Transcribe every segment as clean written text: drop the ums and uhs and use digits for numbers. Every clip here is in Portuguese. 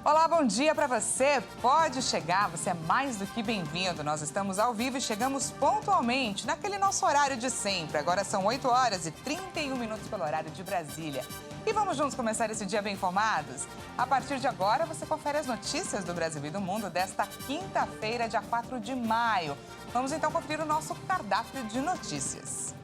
Olá, bom dia para você. Pode chegar, você é mais do que bem-vindo. Nós estamos ao vivo e chegamos pontualmente naquele nosso horário de sempre. Agora são 8 horas e 31 minutos pelo horário de Brasília. E vamos juntos começar esse dia bem informados? A partir de agora, você confere as notícias do Brasil e do mundo desta quinta-feira, dia 4 de maio. Vamos então conferir o nosso cardápio de notícias.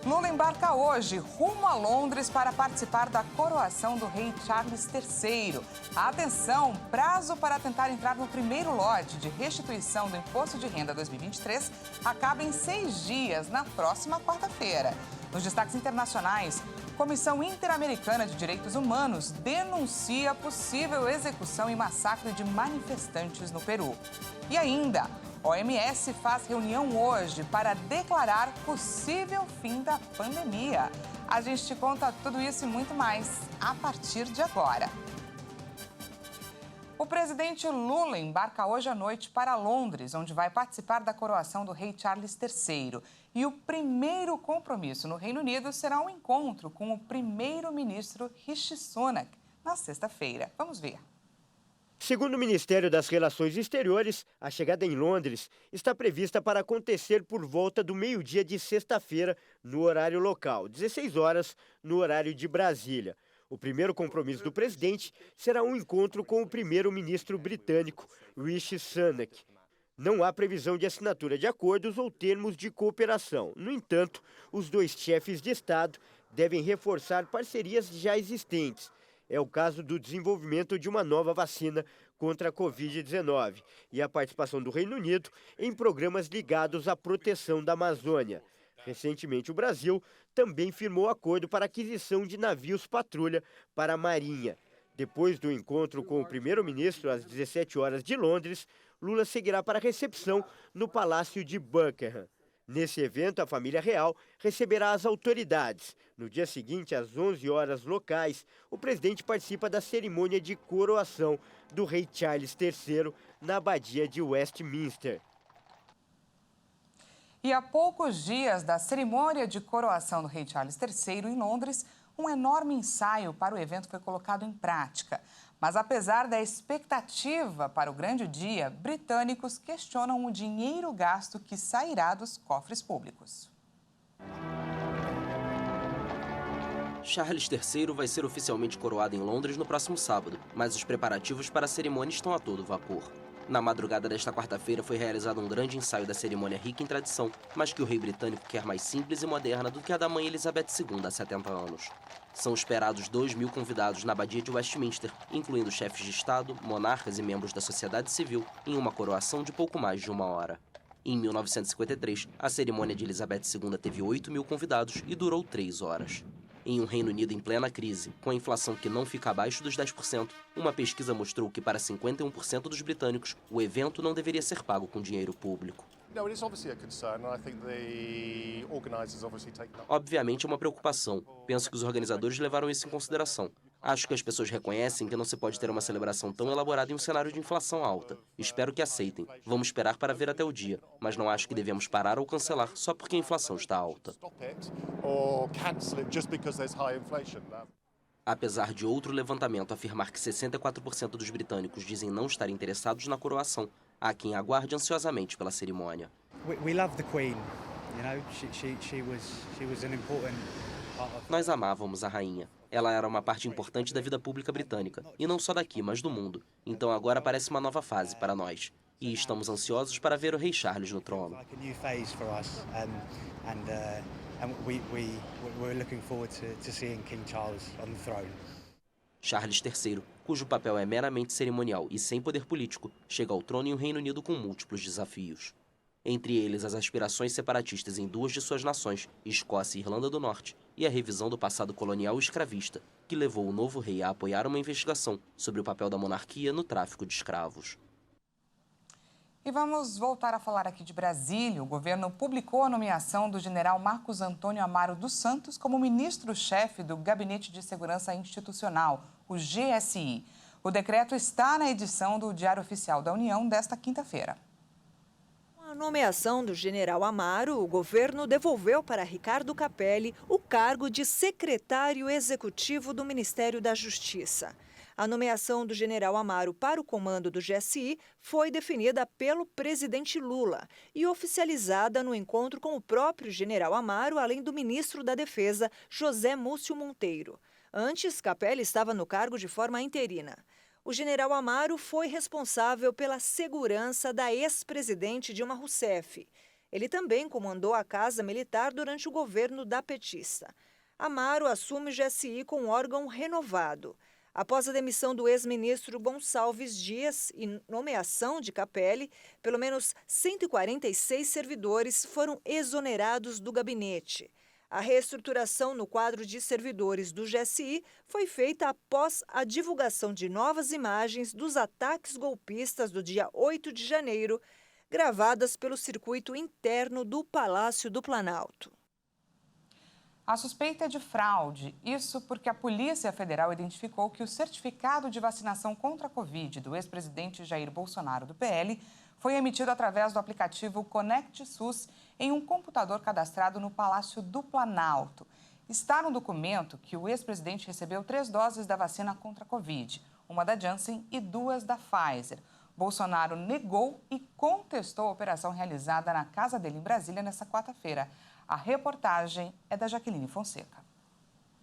Lula embarca hoje rumo a Londres para participar da coroação do rei Charles III. Atenção, prazo para tentar entrar no primeiro lote de restituição do Imposto de Renda 2023 acaba em 6 dias, na próxima quarta-feira. Nos destaques internacionais, Comissão Interamericana de Direitos Humanos denuncia possível execução e massacre de manifestantes no Peru. E ainda, OMS faz reunião hoje para declarar possível fim da pandemia. A gente te conta tudo isso e muito mais a partir de agora. O presidente Lula embarca hoje à noite para Londres, onde vai participar da coroação do rei Charles III. E o primeiro compromisso no Reino Unido será um encontro com o primeiro-ministro Rishi Sunak, na sexta-feira. Vamos ver. Segundo o Ministério das Relações Exteriores, a chegada em Londres está prevista para acontecer por volta do meio-dia de sexta-feira, no horário local, 16 horas, no horário de Brasília. O primeiro compromisso do presidente será um encontro com o primeiro-ministro britânico, Rishi Sunak. Não há previsão de assinatura de acordos ou termos de cooperação. No entanto, os dois chefes de Estado devem reforçar parcerias já existentes. É o caso do desenvolvimento de uma nova vacina contra a Covid-19 e a participação do Reino Unido em programas ligados à proteção da Amazônia. Recentemente, o Brasil também firmou acordo para aquisição de navios patrulha para a Marinha. Depois do encontro com o primeiro-ministro às 17 horas de Londres, Lula seguirá para a recepção no Palácio de Buckingham. Nesse evento, a família real receberá as autoridades. No dia seguinte, às 11 horas locais, o presidente participa da cerimônia de coroação do rei Charles III na abadia de Westminster. E a poucos dias da cerimônia de coroação do rei Charles III em Londres, um enorme ensaio para o evento foi colocado em prática. Mas apesar da expectativa para o grande dia, britânicos questionam o dinheiro gasto que sairá dos cofres públicos. Charles III vai ser oficialmente coroado em Londres no próximo sábado, mas os preparativos para a cerimônia estão a todo vapor. Na madrugada desta quarta-feira foi realizado um grande ensaio da cerimônia rica em tradição, mas que o rei britânico quer mais simples e moderna do que a da mãe Elizabeth II há 70 anos. São esperados 2.000 convidados na abadia de Westminster, incluindo chefes de Estado, monarcas e membros da sociedade civil, em uma coroação de pouco mais de 1 hora. Em 1953, a cerimônia de Elizabeth II teve 8.000 convidados e durou 3 horas. Em um Reino Unido em plena crise, com a inflação que não fica abaixo dos 10%, uma pesquisa mostrou que para 51% dos britânicos, o evento não deveria ser pago com dinheiro público. Obviamente é uma preocupação. Penso que os organizadores levaram isso em consideração. Acho que as pessoas reconhecem que não se pode ter uma celebração tão elaborada em um cenário de inflação alta. Espero que aceitem. Vamos esperar para ver até o dia. Mas não acho que devemos parar ou cancelar só porque a inflação está alta. Apesar de outro levantamento afirmar que 64% dos britânicos dizem não estar interessados na coroação, há quem aguarde ansiosamente pela cerimônia. Nós amávamos a rainha. Ela era uma parte importante da vida pública britânica, e não só daqui, mas do mundo. Então agora parece uma nova fase para nós. E estamos ansiosos para ver o rei Charles no trono. Charles III, cujo papel é meramente cerimonial e sem poder político, chega ao trono em um Reino Unido com múltiplos desafios. Entre eles, as aspirações separatistas em 2 de suas nações, Escócia e Irlanda do Norte, e a revisão do passado colonial e escravista, que levou o novo rei a apoiar uma investigação sobre o papel da monarquia no tráfico de escravos. E vamos voltar a falar aqui de Brasília. O governo publicou a nomeação do general Marcos Antônio Amaro dos Santos como ministro-chefe do Gabinete de Segurança Institucional, o GSI. O decreto está na edição do Diário Oficial da União desta quinta-feira. Com a nomeação do general Amaro, o governo devolveu para Ricardo Capelli o cargo de secretário executivo do Ministério da Justiça. A nomeação do general Amaro para o comando do GSI foi definida pelo presidente Lula e oficializada no encontro com o próprio general Amaro, além do ministro da Defesa, José Múcio Monteiro. Antes, Capelli estava no cargo de forma interina. O general Amaro foi responsável pela segurança da ex-presidente Dilma Rousseff. Ele também comandou a Casa Militar durante o governo da petista. Amaro assume o GSI com um órgão renovado. Após a demissão do ex-ministro Gonçalves Dias e nomeação de Capelli, pelo menos 146 servidores foram exonerados do gabinete. A reestruturação no quadro de servidores do GSI foi feita após a divulgação de novas imagens dos ataques golpistas do dia 8 de janeiro, gravadas pelo circuito interno do Palácio do Planalto. A suspeita é de fraude, isso porque a Polícia Federal identificou que o certificado de vacinação contra a Covid do ex-presidente Jair Bolsonaro, do PL, foi emitido através do aplicativo Conect SUS em um computador cadastrado no Palácio do Planalto. Está no documento que o ex-presidente recebeu 3 doses da vacina contra a Covid, uma da Janssen e 2 da Pfizer. Bolsonaro negou e contestou a operação realizada na casa dele em Brasília nesta quarta-feira. A reportagem é da Jaqueline Fonseca.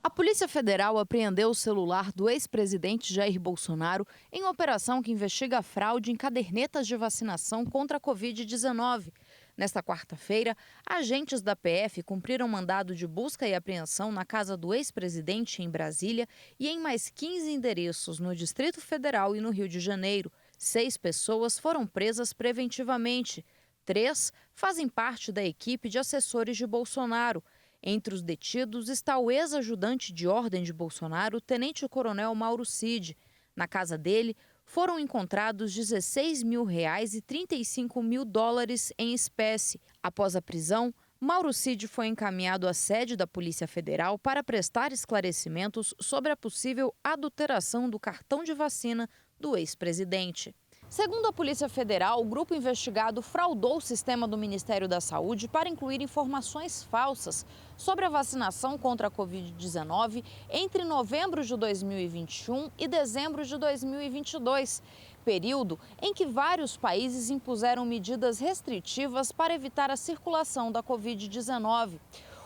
A Polícia Federal apreendeu o celular do ex-presidente Jair Bolsonaro em uma operação que investiga a fraude em cadernetas de vacinação contra a Covid-19. Nesta quarta-feira, agentes da PF cumpriram mandado de busca e apreensão na casa do ex-presidente em Brasília e em mais 15 endereços no Distrito Federal e no Rio de Janeiro. 6 pessoas foram presas preventivamente. 3 fazem parte da equipe de assessores de Bolsonaro. Entre os detidos está o ex-ajudante de ordem de Bolsonaro, tenente-coronel Mauro Cid. Na casa dele foram encontrados R$16 mil e 35 mil dólares em espécie. Após a prisão, Mauro Cid foi encaminhado à sede da Polícia Federal para prestar esclarecimentos sobre a possível adulteração do cartão de vacina do ex-presidente. Segundo a Polícia Federal, o grupo investigado fraudou o sistema do Ministério da Saúde para incluir informações falsas sobre a vacinação contra a Covid-19 entre novembro de 2021 e dezembro de 2022, período em que vários países impuseram medidas restritivas para evitar a circulação da Covid-19.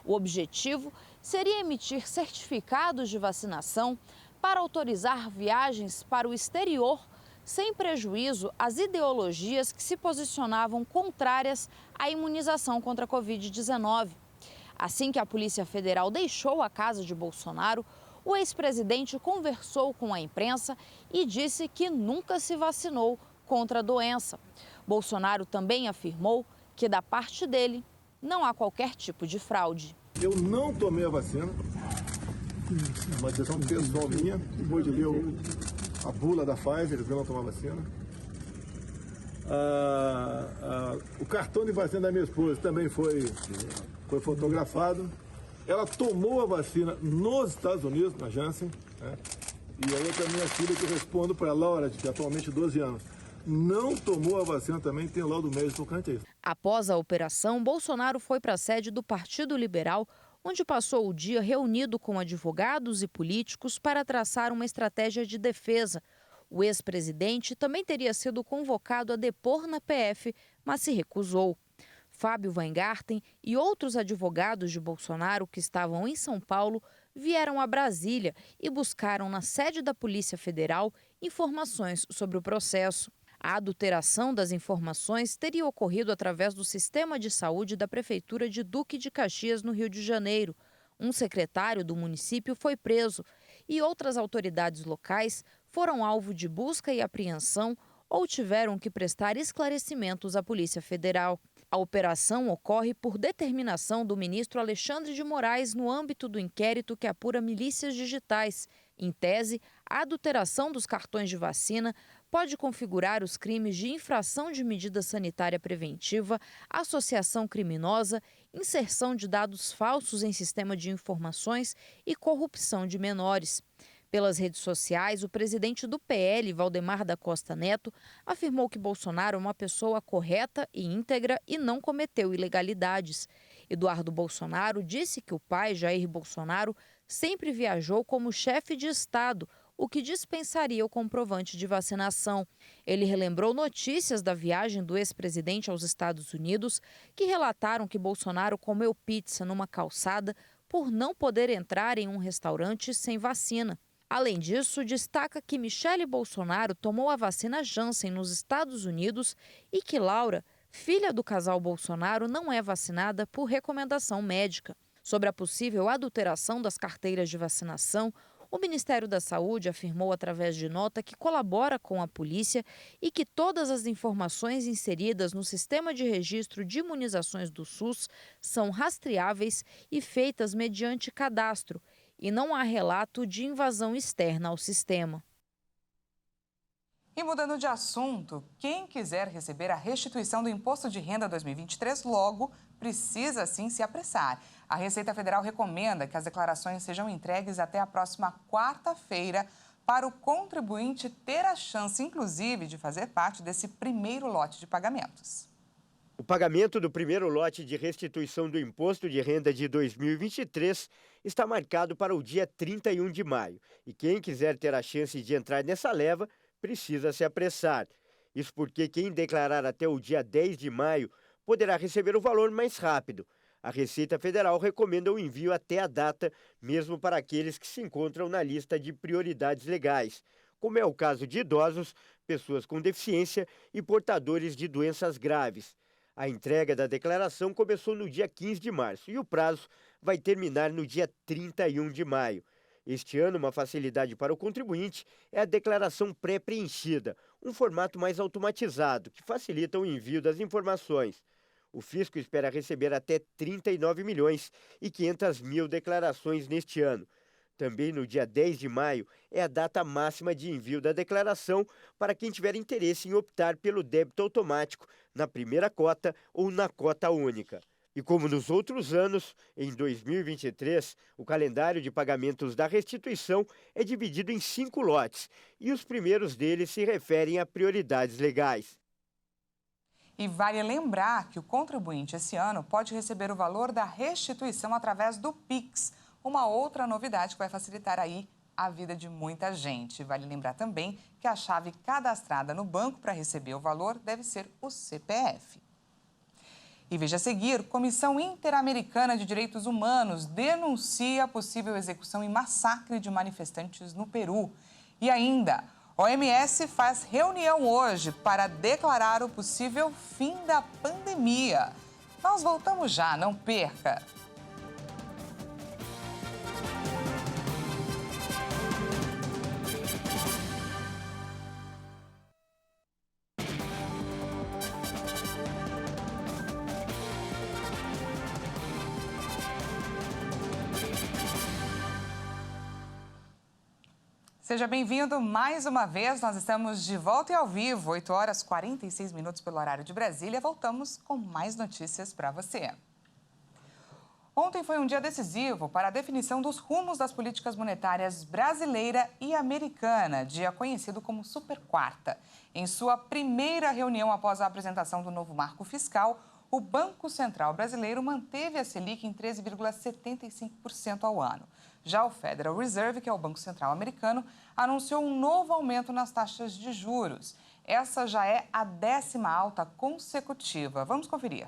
O objetivo seria emitir certificados de vacinação para autorizar viagens para o exterior sem prejuízo às ideologias que se posicionavam contrárias à imunização contra a Covid-19. Assim que a Polícia Federal deixou a casa de Bolsonaro, o ex-presidente conversou com a imprensa e disse que nunca se vacinou contra a doença. Bolsonaro também afirmou que, da parte dele, não há qualquer tipo de fraude. Eu não tomei a vacina, é uma decisão pessoal minha, depois de ler a bula da Pfizer, eu não tomar vacina. O cartão de vacina da minha esposa também foi fotografado. Ela tomou a vacina nos Estados Unidos, na Janssen, né? E a outra minha filha, que eu respondo para a Laura, de atualmente 12 anos, não tomou a vacina também, tem laudo médico tocante a isso. Após a operação, Bolsonaro foi para a sede do Partido Liberal, onde passou o dia reunido com advogados e políticos para traçar uma estratégia de defesa. O ex-presidente também teria sido convocado a depor na PF, mas se recusou. Fábio Weingarten e outros advogados de Bolsonaro que estavam em São Paulo vieram a Brasília e buscaram na sede da Polícia Federal informações sobre o processo. A adulteração das informações teria ocorrido através do sistema de saúde da Prefeitura de Duque de Caxias, no Rio de Janeiro. Um secretário do município foi preso e outras autoridades locais foram alvo de busca e apreensão ou tiveram que prestar esclarecimentos à Polícia Federal. A operação ocorre por determinação do ministro Alexandre de Moraes no âmbito do inquérito que apura milícias digitais. Em tese, a adulteração dos cartões de vacina pode configurar os crimes de infração de medida sanitária preventiva, associação criminosa, inserção de dados falsos em sistema de informações e corrupção de menores. Pelas redes sociais, o presidente do PL, Valdemar da Costa Neto, afirmou que Bolsonaro é uma pessoa correta e íntegra e não cometeu ilegalidades. Eduardo Bolsonaro disse que o pai, Jair Bolsonaro, sempre viajou como chefe de Estado, o que dispensaria o comprovante de vacinação. Ele relembrou notícias da viagem do ex-presidente aos Estados Unidos, que relataram que Bolsonaro comeu pizza numa calçada por não poder entrar em um restaurante sem vacina. Além disso, destaca que Michele Bolsonaro tomou a vacina Janssen nos Estados Unidos e que Laura, filha do casal Bolsonaro, não é vacinada por recomendação médica. Sobre a possível adulteração das carteiras de vacinação, o Ministério da Saúde afirmou através de nota que colabora com a polícia e que todas as informações inseridas no sistema de registro de imunizações do SUS são rastreáveis e feitas mediante cadastro, e não há relato de invasão externa ao sistema. E mudando de assunto, quem quiser receber a restituição do Imposto de Renda 2023 logo precisa sim se apressar. A Receita Federal recomenda que as declarações sejam entregues até a próxima quarta-feira para o contribuinte ter a chance, inclusive, de fazer parte desse primeiro lote de pagamentos. O pagamento do primeiro lote de restituição do Imposto de Renda de 2023 está marcado para o dia 31 de maio. E quem quiser ter a chance de entrar nessa leva precisa se apressar. Isso porque quem declarar até o dia 10 de maio poderá receber o valor mais rápido. A Receita Federal recomenda o envio até a data, mesmo para aqueles que se encontram na lista de prioridades legais, como é o caso de idosos, pessoas com deficiência e portadores de doenças graves. A entrega da declaração começou no dia 15 de março e o prazo vai terminar no dia 31 de maio. Este ano, uma facilidade para o contribuinte é a declaração pré-preenchida, um formato mais automatizado que facilita o envio das informações. O fisco espera receber até 39 milhões e 500 mil declarações neste ano. Também no dia 10 de maio é a data máxima de envio da declaração para quem tiver interesse em optar pelo débito automático na primeira cota ou na cota única. E como nos outros anos, em 2023, o calendário de pagamentos da restituição é dividido em 5 lotes e os primeiros deles se referem a prioridades legais. E vale lembrar que o contribuinte esse ano pode receber o valor da restituição através do Pix, uma outra novidade que vai facilitar aí a vida de muita gente. Vale lembrar também que a chave cadastrada no banco para receber o valor deve ser o CPF. E veja a seguir, Comissão Interamericana de Direitos Humanos denuncia a possível execução e massacre de manifestantes no Peru. E ainda, OMS faz reunião hoje para declarar o possível fim da pandemia. Nós voltamos já, não perca! Seja bem-vindo mais uma vez, nós estamos de volta e ao vivo, 8 horas 46 minutos pelo horário de Brasília. Voltamos com mais notícias para você. Ontem foi um dia decisivo para a definição dos rumos das políticas monetárias brasileira e americana, dia conhecido como Super Quarta. Em sua primeira reunião após a apresentação do novo marco fiscal, o Banco Central brasileiro manteve a Selic em 13,75% ao ano. Já o Federal Reserve, que é o Banco Central americano, anunciou um novo aumento nas taxas de juros. Essa já é a 10ª alta consecutiva. Vamos conferir.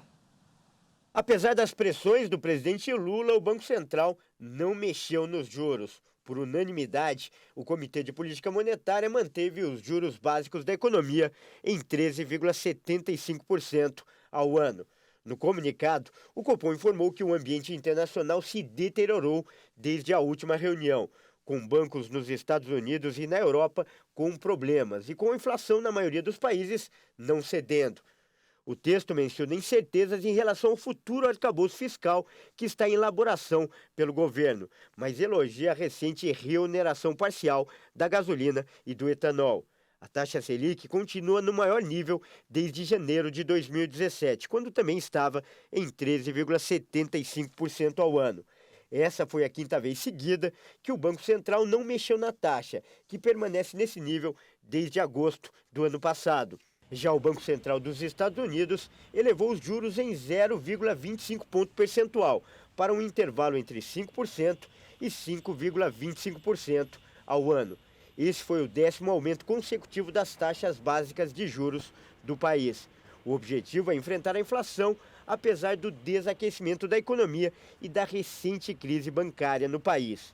Apesar das pressões do presidente Lula, o Banco Central não mexeu nos juros. Por unanimidade, o Comitê de Política Monetária manteve os juros básicos da economia em 13,75% ao ano. No comunicado, o Copom informou que o ambiente internacional se deteriorou desde a última reunião, com bancos nos Estados Unidos e na Europa com problemas e com a inflação na maioria dos países não cedendo. O texto menciona incertezas em relação ao futuro arcabouço fiscal que está em elaboração pelo governo, mas elogia a recente reoneração parcial da gasolina e do etanol. A taxa Selic continua no maior nível desde janeiro de 2017, quando também estava em 13,75% ao ano. Essa foi a 5ª vez seguida que o Banco Central não mexeu na taxa, que permanece nesse nível desde agosto do ano passado. Já o Banco Central dos Estados Unidos elevou os juros em 0,25 ponto percentual para um intervalo entre 5% e 5,25% ao ano. Esse foi o 10º aumento consecutivo das taxas básicas de juros do país. O objetivo é enfrentar a inflação, apesar do desaquecimento da economia e da recente crise bancária no país.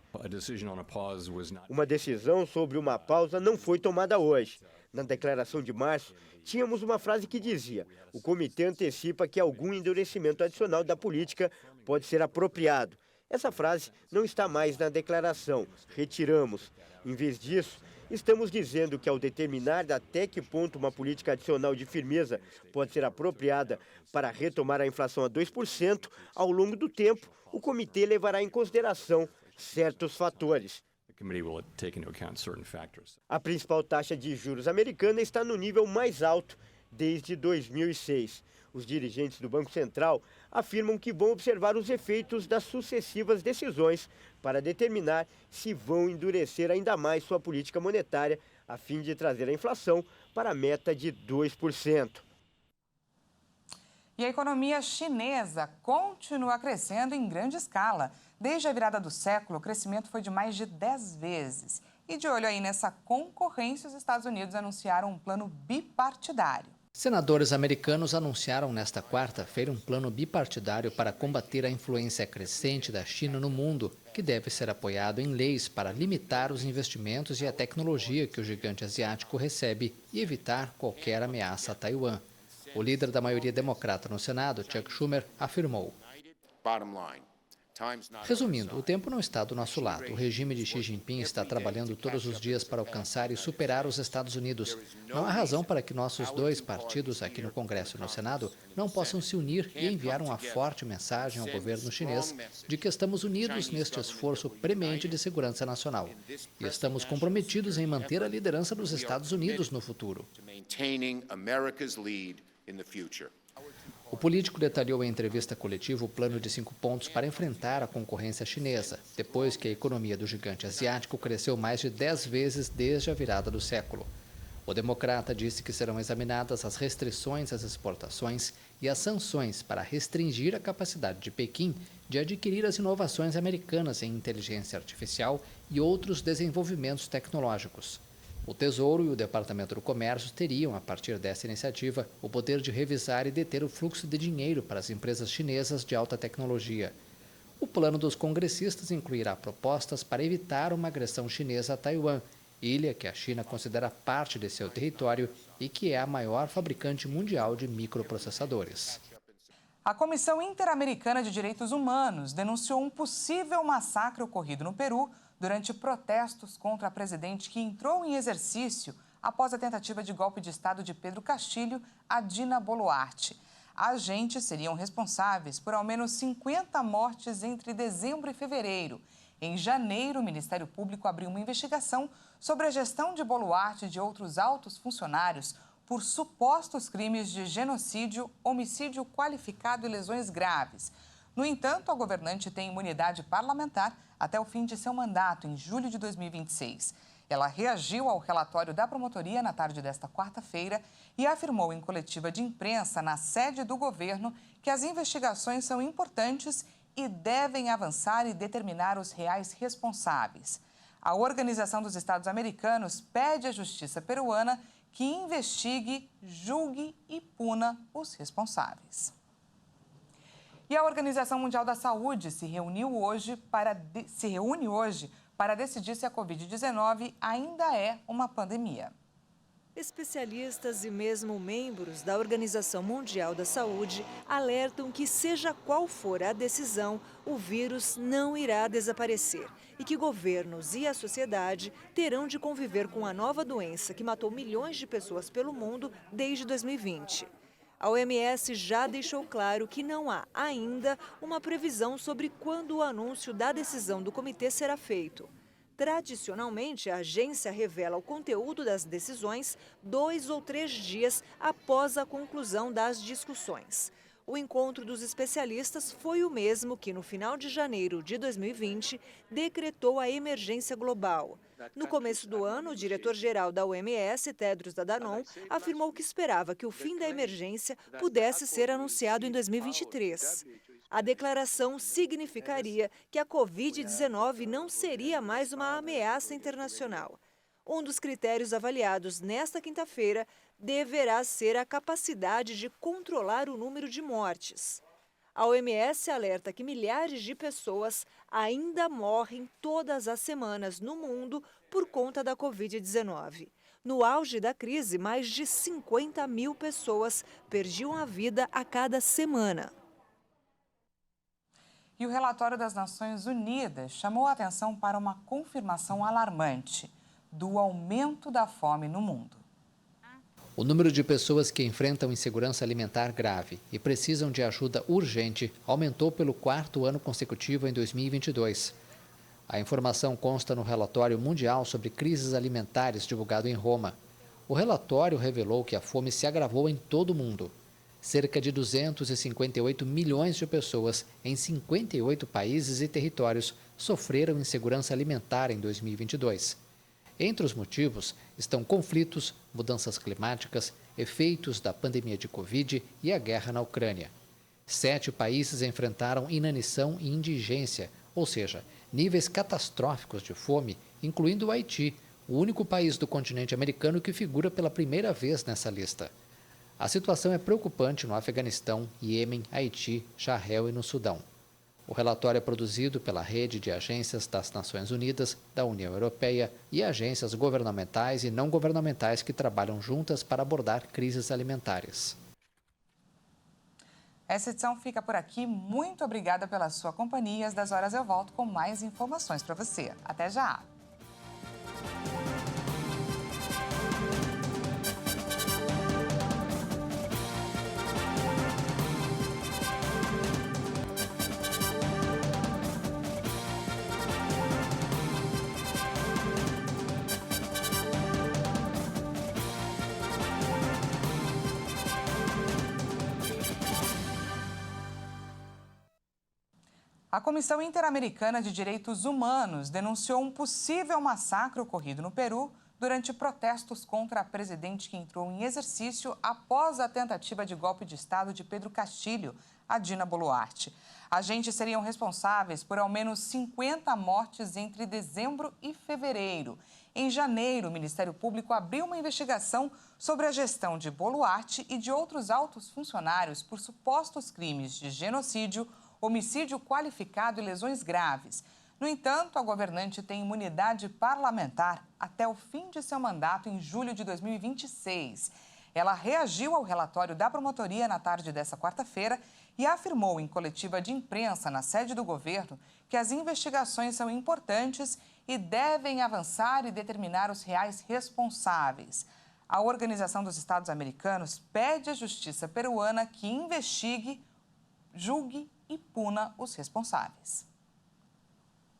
Uma decisão sobre uma pausa não foi tomada hoje. Na declaração de março, tínhamos uma frase que dizia: o comitê antecipa que algum endurecimento adicional da política pode ser apropriado. Essa frase não está mais na declaração, retiramos. Em vez disso, estamos dizendo que ao determinar até que ponto uma política adicional de firmeza pode ser apropriada para retomar a inflação a 2%, ao longo do tempo, o comitê levará em consideração certos fatores. A principal taxa de juros americana está no nível mais alto desde 2006. Os dirigentes do Banco Central afirmam que vão observar os efeitos das sucessivas decisões para determinar se vão endurecer ainda mais sua política monetária a fim de trazer a inflação para a meta de 2%. E a economia chinesa continua crescendo em grande escala. Desde a virada do século, o crescimento foi de mais de 10 vezes. E de olho aí nessa concorrência, os Estados Unidos anunciaram um plano bipartidário. Senadores americanos anunciaram nesta quarta-feira um plano bipartidário para combater a influência crescente da China no mundo, que deve ser apoiado em leis para limitar os investimentos e a tecnologia que o gigante asiático recebe e evitar qualquer ameaça a Taiwan. O líder da maioria democrata no Senado, Chuck Schumer, afirmou: resumindo, o tempo não está do nosso lado. O regime de Xi Jinping está trabalhando todos os dias para alcançar e superar os Estados Unidos. Não há razão para que nossos dois partidos aqui no Congresso e no Senado não possam se unir e enviar uma forte mensagem ao governo chinês de que estamos unidos neste esforço premente de segurança nacional. E estamos comprometidos em manter a liderança dos Estados Unidos no futuro. O político detalhou em entrevista coletiva o plano de 5 pontos para enfrentar a concorrência chinesa, depois que a economia do gigante asiático cresceu mais de 10 vezes desde a virada do século. O democrata disse que serão examinadas as restrições às exportações e as sanções para restringir a capacidade de Pequim de adquirir as inovações americanas em inteligência artificial e outros desenvolvimentos tecnológicos. O Tesouro e o Departamento do Comércio teriam, a partir dessa iniciativa, o poder de revisar e deter o fluxo de dinheiro para as empresas chinesas de alta tecnologia. O plano dos congressistas incluirá propostas para evitar uma agressão chinesa a Taiwan, ilha que a China considera parte de seu território e que é a maior fabricante mundial de microprocessadores. A Comissão Interamericana de Direitos Humanos denunciou um possível massacre ocorrido no Peru durante protestos contra a presidente que entrou em exercício após a tentativa de golpe de Estado de Pedro Castilho a Dina Boluarte. Agentes seriam responsáveis por ao menos 50 mortes entre dezembro e fevereiro. Em janeiro, o Ministério Público abriu uma investigação sobre a gestão de Boluarte e de outros altos funcionários por supostos crimes de genocídio, homicídio qualificado e lesões graves. No entanto, a governante tem imunidade parlamentar até o fim de seu mandato, em julho de 2026. Ela reagiu ao relatório da promotoria na tarde desta quarta-feira e afirmou em coletiva de imprensa na sede do governo que as investigações são importantes e devem avançar e determinar os reais responsáveis. A Organização dos Estados Americanos pede à justiça peruana que investigue, julgue e puna os responsáveis. E a Organização Mundial da Saúde se reúne hoje para decidir se a Covid-19 ainda é uma pandemia. Especialistas e mesmo membros da Organização Mundial da Saúde alertam que, seja qual for a decisão, o vírus não irá desaparecer e que governos e a sociedade terão de conviver com a nova doença que matou milhões de pessoas pelo mundo desde 2020. A OMS já deixou claro que não há ainda uma previsão sobre quando o anúncio da decisão do comitê será feito. Tradicionalmente, a agência revela o conteúdo das decisões 2 ou 3 dias após a conclusão das discussões. O encontro dos especialistas foi o mesmo que, no final de janeiro de 2020, decretou a emergência global. No começo do ano, o diretor-geral da OMS, Tedros Adhanom, afirmou que esperava que o fim da emergência pudesse ser anunciado em 2023. A declaração significaria que a Covid-19 não seria mais uma ameaça internacional. Um dos critérios avaliados nesta quinta-feira deverá ser a capacidade de controlar o número de mortes. A OMS alerta que milhares de pessoas ainda morrem todas as semanas no mundo por conta da Covid-19. No auge da crise, mais de 50 mil pessoas perdiam a vida a cada semana. E o relatório das Nações Unidas chamou a atenção para uma confirmação alarmante do aumento da fome no mundo. O número de pessoas que enfrentam insegurança alimentar grave e precisam de ajuda urgente aumentou pelo 4º ano consecutivo em 2022. A informação consta no relatório mundial sobre crises alimentares divulgado em Roma. O relatório revelou que a fome se agravou em todo o mundo. Cerca de 258 milhões de pessoas em 58 países e territórios sofreram insegurança alimentar em 2022. Entre os motivos estão conflitos, mudanças climáticas, efeitos da pandemia de Covid e a guerra na Ucrânia. 7 países enfrentaram inanição e indigência, ou seja, níveis catastróficos de fome, incluindo o Haiti, o único país do continente americano que figura pela primeira vez nessa lista. A situação é preocupante no Afeganistão, Iêmen, Haiti, Sahel e no Sudão. O relatório é produzido pela Rede de Agências das Nações Unidas, da União Europeia e agências governamentais e não governamentais que trabalham juntas para abordar crises alimentares. Essa edição fica por aqui. Muito obrigada pela sua companhia. Às 10 horas eu volto com mais informações para você. Até já! A Comissão Interamericana de Direitos Humanos denunciou um possível massacre ocorrido no Peru durante protestos contra a presidente que entrou em exercício após a tentativa de golpe de Estado de Pedro Castillo, a Dina Boluarte. Agentes seriam responsáveis por ao menos 50 mortes entre dezembro e fevereiro. Em janeiro, o Ministério Público abriu uma investigação sobre a gestão de Boluarte e de outros altos funcionários por supostos crimes de genocídio, homicídio qualificado e lesões graves. No entanto, a governante tem imunidade parlamentar até o fim de seu mandato em julho de 2026. Ela reagiu ao relatório da promotoria na tarde desta quarta-feira e afirmou em coletiva de imprensa na sede do governo que as investigações são importantes e devem avançar e determinar os reais responsáveis. A Organização dos Estados Americanos pede à justiça peruana que investigue, julgue e puna os responsáveis.